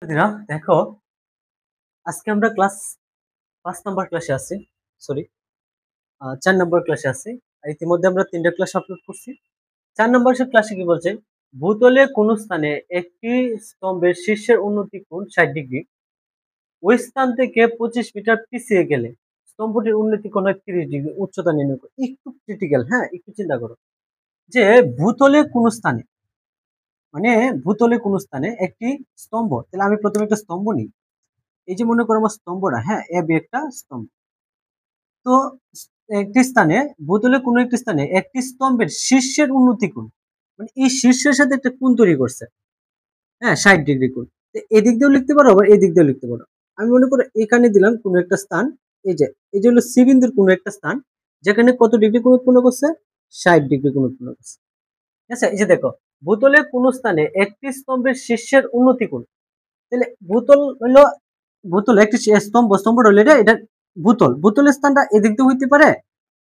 দিনা দেখো, আজকে আমরা ক্লাস 5 নাম্বার ক্লাসে আছি। সরি, 4 নাম্বার ক্লাসে আছি। আর ইতিমধ্যে আমরা 3টা ক্লাস আপলোড করছি। 4 নাম্বার ক্লাসে কি বলছে? ভূতলে কোন স্থানে একটি স্তম্ভের শীর্ষের উন্নতি কোণ 60 ডিগ্রি, ওই স্থান থেকে 25 মিটার পিছিয়ে গেলে স্তম্ভটির উন্নতি কোণ হয় 30 ডিগ্রি, উচ্চতা নির্ণয় করো। একটু ক্রিটিক্যাল, হ্যাঁ, একটু চিন্তা করো যে ভূতলে কোন স্থানে, মানে ভূতলে কোন স্থানে একটি স্তম্ভ, তাহলে আমি প্রথমে একটা স্তম্ভ নিই। এই যে মনে করো আমার স্তম্ভটা, হ্যাঁ, এ বি একটা স্তম্ভ। তো একটি স্থানে, ভূতলে কোনো একটি স্থানে একটি স্তম্ভের শীর্ষের উন্নতি কোণ, মানে এই শীর্ষের সাথে একটা কোণ তৈরি করছে, হ্যাঁ, 60 ডিগ্রি কোণ। তো এদিক দিয়েও লিখতে পারো, আবার এদিক দিয়েও লিখতে পারো। আমি মনে করো এখানে দিলাম কোনো একটা স্থান, এই যে হলো সি বিন্দুর কোনো একটা স্থান, যেখানে কত ডিগ্রি কোণ উৎপন্ন করছে? 60 ডিগ্রি কোণ উৎপন্ন করছে। ঠিক আছে, এই যে দেখো, ভূতলে কোন স্থানে একটি স্তম্ভের শীর্ষের উন্নতি কোণ, তাহলে ভূতল হলো, ভূতল একটি স্তম্ভটা হলো এটা ভূতলের স্থানটা এদিক দিয়ে হইতে পারে,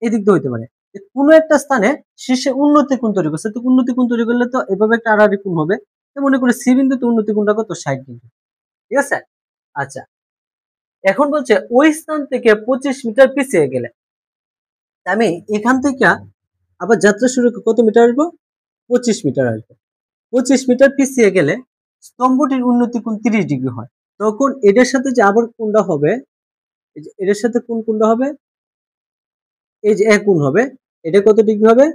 এদিক দিয়ে হইতে পারে। কোন একটা স্থানে শীর্ষে উন্নতি কোণ তৈরি করছে, তো উন্নতি কোণ তৈরি করলে তো এভাবে একটা আড়াআড়ি কোণ হবে। মনে করি সি বিন্দুতে উন্নতি কোণটা কত? 60 ডিগ্রি। ঠিক আছে, আচ্ছা, এখন বলছে ওই স্থান থেকে 25 মিটার পিছিয়ে গেলে, আমি এখান থেকে আবার যাত্রা শুরু কত মিটার আসবো? 25 মিটার আসবো। 25 মিটার পিছিয়ে গেলে স্তম্ভটির উন্নতি কোণ 30 ডিগ্রি হয়। তখন এটার সাথে যে আবার কোণটা হবে, এই যে এটার সাথে কোণটা হবে, এই যে এক কোণ হবে, এটা কত ডিগ্রি হবে?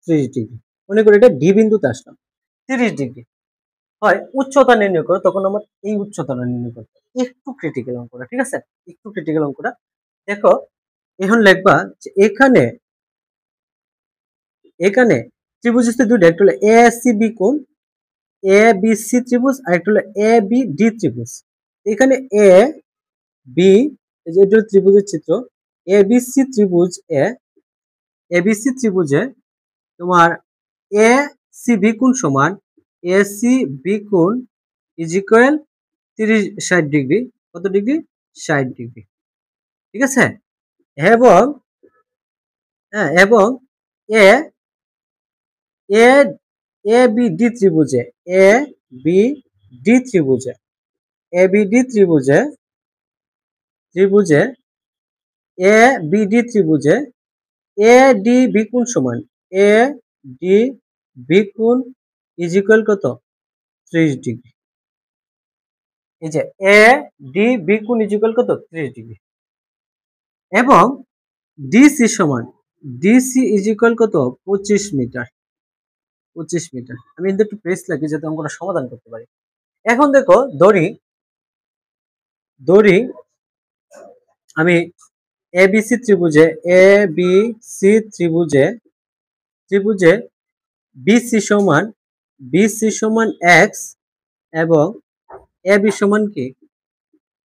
30 ডিগ্রি। মনে করি এটা ডি বিন্দুতে আসলাম, 30 ডিগ্রি হয়। উচ্চতা নির্ণয় করো, তখন আমার এই উচ্চতাটা নির্ণয় করতে হবে। একটু ক্রিটিক্যাল অঙ্কটা, ঠিক আছে, একটু ক্রিটিক্যাল অঙ্কটা। দেখো, এখন লিখবা যে এখানে এখানে ত্রিভুজ হচ্ছে দুইটা, একটা হলো এ সি বি কোণ, এ বি সি ত্রিভুজ, আর একটা হলো এ বি ডি ত্রিভুজ। এখানে এ বি, এই যে এটা ত্রিভুজের চিত্র, এ বি সি ত্রিভুজ, এবিসি ত্রিভুজে তোমার এ সি বি কোণ সমান এ সি বি কোণ ইজ ইকুয়াল 60 ডিগ্রি। কত ডিগ্রি? 60 ডিগ্রি। ঠিক আছে, এবং এবং A A A B D ত্রিভুজে, এ বি ডি ত্রিভুজে, এ বি ডি ত্রিভুজে ত্রিভুজে এ বি ডি ত্রিভুজে এ ডি বি কোণ সমান এ ডি বি কোণ ইজ ইকুয়াল কত? 30 ডিগ্রি। এই যে এ ডি বি কোণ ইজ ইকুয়াল কত? 30 ডিগ্রি। এবং ডিসি সমান ডিসি ইজ ইকুয়াল কত? 25 মিটার। 25 মিটার। আমি কিন্তু একটু প্রেস লাগি যাতে অঙ্কটা সমাধান করতে পারি। এখন দেখো, ধরি ধরি আমি ABC ত্রিভুজে, A B C ত্রিভুজে ত্রিভুজে BC সমান এক্স, এবং এ বি সমান কি?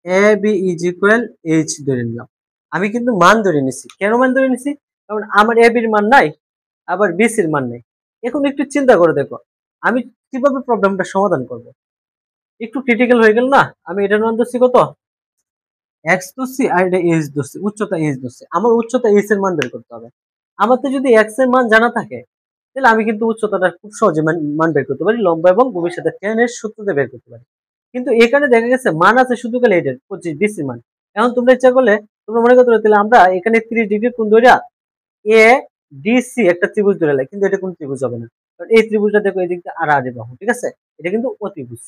A B is equal H ধরে নিলাম। আমি কিন্তু মান ধরে নিছি। কেন মান ধরে নিছি? কারণ আমার এ বির মান নাই, আবার বিসির মান নাই। এখন একটু চিন্তা করে দেখো, আমি কিভাবে প্রবলেমটা সমাধান করব। একটু ক্রিটিক্যাল হয়ে গেল না? আমি এটার মান ধরছি কত? এক্স ধরছি, আর এটা এইচ ধরছি, উচ্চতা এইচ ধরছি। আমার উচ্চতা এইচ এর মান বের করতে হবে। আমার তো যদি এক্স এর মান জানা থাকে, তাহলে আমি কিন্তু উচ্চতাটা খুব সহজে মান বের করতে পারি, লম্বা এবং ভূমির সাথে tan এর সূত্রতে বের করতে পারি। কিন্তু এখানে দেখা গেছে মান আছে শুধু খালি এটার 25 ডিসি মান। এখন তোমরা ইচ্ছা করলে তোমরা মনে করতে পারো তাহলে আমরা এখানে 30 ডিগ্রি কোণ ধরিয়া এ ডিসি একটা ত্রিভুজ ধরে লাই, কিন্তু এটা কোন ত্রিভুজ হবে না, কারণ এই ত্রিভুজটা দেখো এই দিক দিয়ে আড়াআড়ি বাহু। ঠিক আছে, এটা কিন্তু অতিভুজ।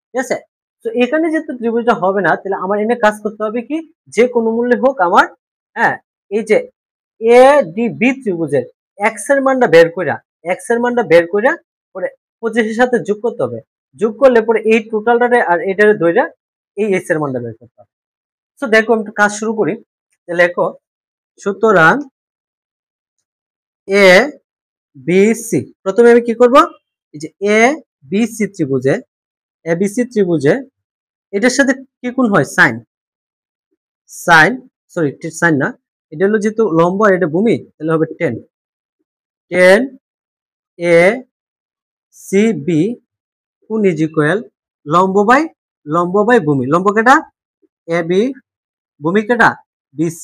ঠিক আছে, তো এখানে যেহেতু ত্রিভুজটা হবে না, তাহলে আমার এনে কাজ করতে হবে কি, যে কোনো মূল্যে হোক আমার, হ্যাঁ, এই যে এ ডি বি ত্রিভুজের এক্স এর মানটা বের কইরা, এক্স এর মানটা বের কইরা পরে 25 এর সাথে যোগ করতে হবে। যোগ করলে পরে এই টোটালটারে আর এটারে ধইরা এই এক্স এর মানটা বের করতে হবে। তো দেখো আমি কাজ শুরু করি। তাহলে দেখো, সুতরাং এ বি সি, প্রথমে আমি কি করব, এই যে এ B C ত্রিভুজে, A B C ত্রিভুজে এটার সাথে কি কোণ হয়? সাইন। সাইন, সরি, সাইন না, এটা হলো যেহেতু লম্ব আর এটা ভূমি, তাহলে হবে 10। 10 এ সি বি কোণ ইজ ইকুয়াল লম্ব বাই ভূমি। লম্ব কেটা? এ বি, ভূমি কেটা? 20,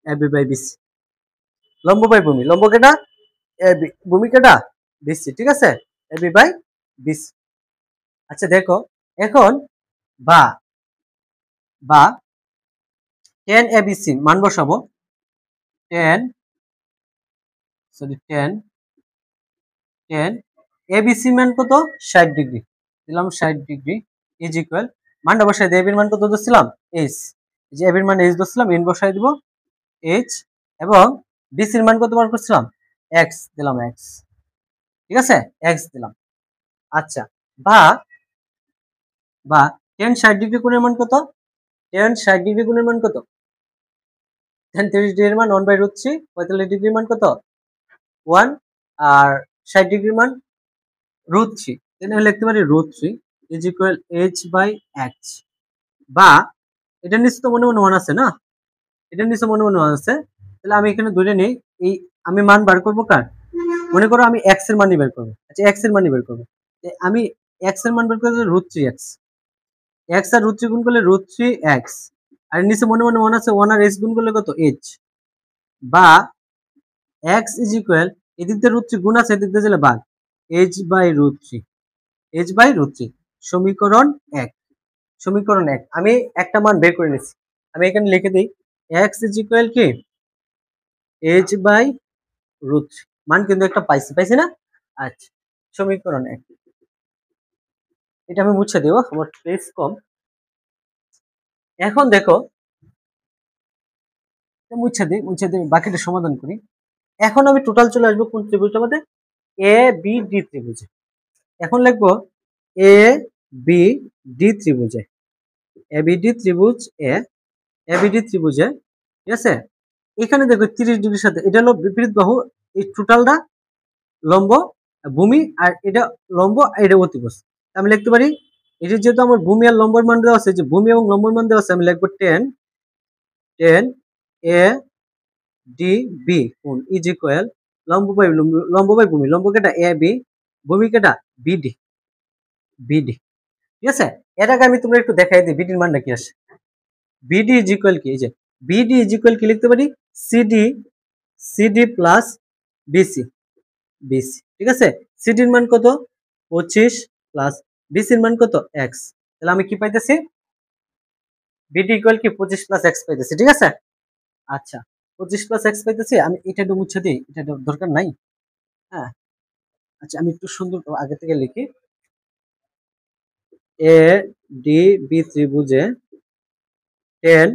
এ বি বাই 20। লম্ব বাই ভূমি, লম্ব কেটা? এ বি, ভূমি কেটা? 20। ঠিক আছে, এ বি বাই 20। আচ্ছা দেখো, এখন বা বা 10 এবিসি মান বসাবো 10 এবিসি মান কত 60 ডিগ্রি দিলাম 60 ডিগ্রি ইজ ইকুয়াল মানটা বসাই দিই এবির মান কত ধরছিলাম এইচ যে এবির মান এইচ ধরছিলাম এন বসাই দিব এইচ এবং বিসির মান কত বার করছিলাম এক্স দিলাম এক্স ঠিক আছে এক্স দিলাম আচ্ছা বা বা 10 60 ডিগ্রি কোণের মান কত 10 60 ডিগ্রি কোণের মান কত 10 30 ডিগ্রির মান 1/√3 45 ডিগ্রির মান কত 1 আর 60 ডিগ্রির মান √3 তাহলে লিখতে পারি √3 ইজ ইকুয়াল h/x বা এটা নিচে তো মনে মনে 1 আছে না এটা নিচে মনে মনে 1 আছে তাহলে আমি এখানে ধরে নেই এই আমি মান বার করব কার মনে করো আমি x এর মানই বের করব আচ্ছা x এর মানই বের করব আমি x এর মান বের করলে √3x x আর √3 গুণ করলে √3x আর নিচে মনে মনে 1 আছে 1 আর h গুণ করলে কত h বা x ইজ ইকুয়াল এদিক দিয়ে √3 গুণ আছে এদিক দিয়ে দিলে ভাগ h/√3 সমীকরণ 1 সমীকরণ 1 আমি একটা মান বের করে নিয়েছি আমি এখানে লিখে দেই x ইজ ইকুয়াল কি h/√3 মান কিন্তু একটা পাইছি না আচ্ছা সমীকরণ 1 এটা আমি মুছে দেব আমার স্পেস কম এখন দেখো মুছে দিই বাকিটা সমাধান করি এখন আমি টোটাল চলে আসবো কোন ত্রিভুজটার মধ্যে এ বি ডি ত্রিভুজে এখন লিখবো এ বি ডি ত্রিভুজে এ বি ডি ত্রিভুজ এ বি ডি ত্রিভুজে ঠিক আছে এখানে দেখো 30 ডিগ্রির সাথে এটা হলো বিপরীত বাহু এই টোটালটা লম্ব ভূমি আর এটা লম্ব আর এটা অতিভুজ আমি লিখতে পারি এটা যেহেতু আমার ভূমি আর লম্বের মান দেওয়া আছে যে ভূমি এবং লম্বের মান দেওয়া আছে আমি লিখবো 10 এ ডি বি কোণ ইজ ইকুয়াল লম্ব বাই ভূমি লম্ব কেটা এ বি ভূমি কেটা বিডি ঠিক আছে এর আগে আমি তোমরা একটু দেখাই দিই বিডির মানটা কি আসে বিডি ইজ ইকুয়াল কি এই যে বিডি ইজ ইকুয়াল কি লিখতে পারি সিডি প্লাস বিসি ঠিক আছে সিডির মান কত 25 প্লাস বিসির মান কত এক্স তাহলে আমি কি পাইতেছি বিডি ইকুয়াল কি 25 প্লাস এক্স পাইতেছি ঠিক আছে আচ্ছা 25 প্লাস এক্স পাইতেছি আমি এটা একটু মুছে দিই এটা দরকার নাই হ্যাঁ আচ্ছা আমি একটু সুন্দর আগে থেকে লিখি এ ডি বি ত্রিভুজে 10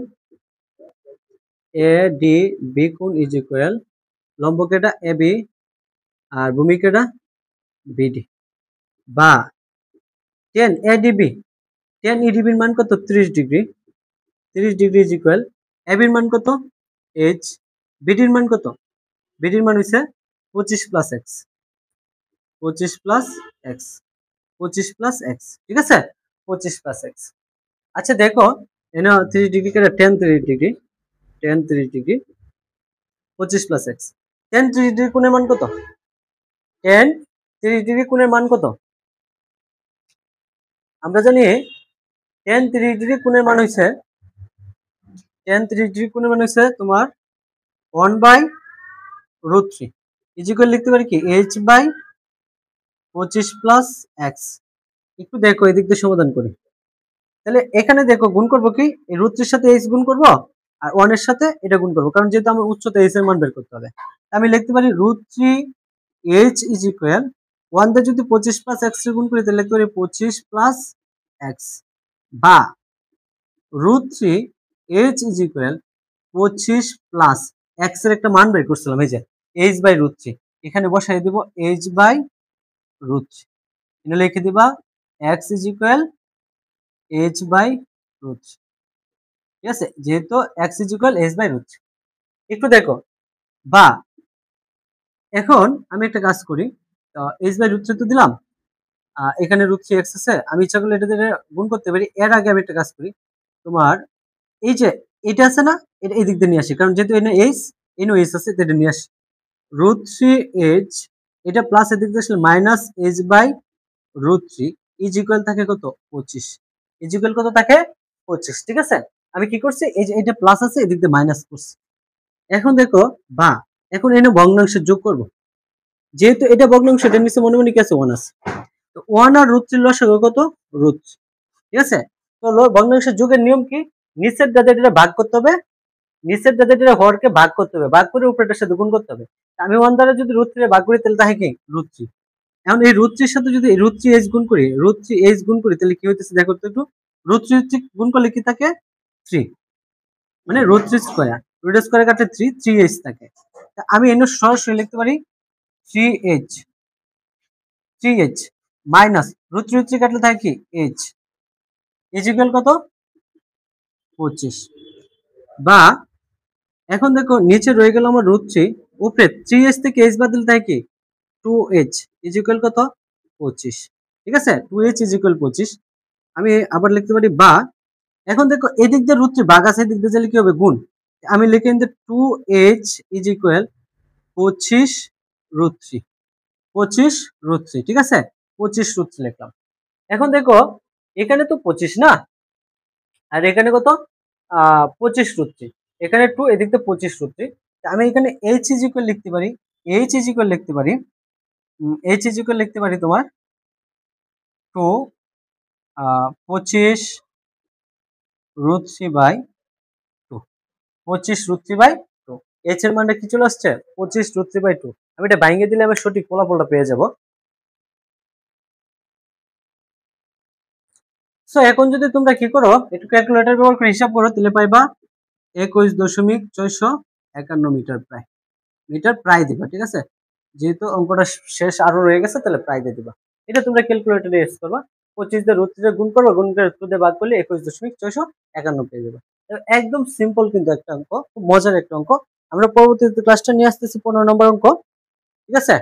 এ ডি বি কোণ ইজ ইকুয়াল লম্ব কেটা এ বি আর ভূমি কেটা বিডি বা 10 এডিবি 10 ইডিবির মান কত 30 ডিগ্রি ইজ ইকুয়াল এবির মান কত এইচ বিডির মান কত বিডির মান হইছে 25 plus x 25 plus x 25 plus x ঠিক আছে 25 প্লাস এক্স আচ্ছা দেখো এনে 30 ডিগ্রি কেটে 10 30 ডিগ্রি 25 প্লাস এক্স 10 30 ডিগ্রি কোণের মান কত 10 30 ডিগ্রি কোণের মান কত আমরা জানি 10 30 ডিগ্রি কোণের মান হইছে 10 30 ডিগ্রি কোণের মান হইছে তোমার 1/√3 ইজ ইকুয়াল লিখতে পারি কি h/25 প্লাস এক্স একটু দেখো এদিক দিয়ে সমাধান করি তাহলে এখানে দেখো গুণ করব কি এই √3 এর সাথে h গুণ করব আর 1 এর সাথে এটা গুণ করব কারণ যেহেতু আমার উচ্চতা h এর মান বের করতে হবে আমি লিখতে পারি √3 h ইজ ইকুয়াল 1 দিয়ে যদি 25 প্লাস x গুণ করি তাহলে লিখতে পারি 25 প্লাস x বা √3 h is equal 25 plus x এর একটা মান বের করছিলাম এই যে h/√3 এখানে বসাই দেব h/√3 এখানে লিখে দিবা x ইজ ইকুয়াল h/√3 ঠিক আছে যেহেতু x ইজ ইকুয়াল h/√3 একটু দেখো বা এখন আমি একটা কাজ করি h/√3 তো দিলাম এখানে √3x আছে আমি ইচ্ছা করলে এটা দিয়ে গুণ করতে পারি এর আগে আমি একটা কাজ করি তোমার এই যে এটা আছে না এটা এই দিক দিয়ে নিয়ে আসি কারণ যেহেতু এখানে h আছে এটা নিয়ে আসি √3h এটা প্লাস এদিক দিয়ে আসলে মাইনাস h/√3 ইজ ইকুয়াল থাকে কত 25 ইজ ইকুয়াল কত থাকে 25 ঠিক আছে আমি কি করছি এই যে এটা প্লাস আছে এদিক দিয়ে মাইনাস করছি এখন দেখো বা এখন এনে ভগ্নাংশ যোগ করব যেহেতু এটা ভগ্নাংশ এটার নিচে মনে মনে কি আছে 1 আছে তো 1 আর √3 লসাগু কত √3 ঠিক আছে তো ভগ্নাংশের যোগের নিয়ম কি? নিচের দাঁতের ভাগ করতে হবে, নিচের দাঁতের হরকে ভাগ করতে হবে, ভাগ করে উপরেটার সাথে গুণ করতে হবে। আমি 1 দ্বারা যদি √3 ভাগ করি তাহলে থাকে কি √3। এখন এই √3 সাথে যদি √3h গুণ করি, √3h গুণ করি তাহলে কি হইতেছে দেখো তো একটু। √3 গুণ করলে কি থাকে 3, মানে √3 স্কয়ার, √3 স্কয়ার কাটলে 3h থাকে। আমি এনে সরাসরি লিখতে পারি 3h মাইনাস √3 কাটলে থাকে কি h, h ইকুয়াল কত 25। বা এখন দেখো নিচে রয়ে গেল আমার √3, উপরে 3h থেকে h বাদ দিলে থাকে কি 2h ইজ ইকুয়াল কত 25। ঠিক আছে, 2h ইজ ইকুয়াল 25। আমি আবার লিখতে পারি বা, এখন দেখো এদিক দিয়ে √3 ভাগ আছে, এদিক দিয়ে কি হবে গুণ। আমি লিখে নিতে 2h ইজ ইকুয়াল 25√3, 25√3। ঠিক আছে, 25√3 লিখলাম। এখন দেখো এখানে তো 25 না, আর এখানে কত 25√3, এখানে 2, এদিক দিয়ে 25√3। আমি এখানে h ইজ ইকুয়াল লিখতে পারি, h ইজ ইকুয়াল লিখতে পারি, h ইজ ইকুয়াল লিখতে পারি তোমার 2 25√3/2, 25√3/2। h এর মানটা কি চলে আসছে 25√3/2। আমি এটা ভাঙিয়ে দিলে আমি সঠিক ফলাফলটা পেয়ে যাব। সো এখন যদি তোমরা কি করো, একটু ক্যালকুলেটর ব্যবহার করে হিসাব করো, তাহলে পাইবা 21.651 মিটার প্রায় দিবা। ঠিক আছে, যেহেতু অঙ্কটা শেষ আরো রয়ে গেছে তাহলে প্রায় দিয়ে দিবা। এটা তোমরা ক্যালকুলেটরে ইউজ করবা, 25 দিয়ে √3 গুণ করবা, গুণ করে 2 দিয়ে ভাগ করলে 21.651 পেয়ে যাবে। একদম সিম্পল কিন্তু একটা অঙ্ক, খুব মজার একটা অঙ্ক। আমরা পরবর্তীতে ক্লাসটা নিয়ে আসতেছি 15 নম্বর অঙ্ক। ঠিক আছে।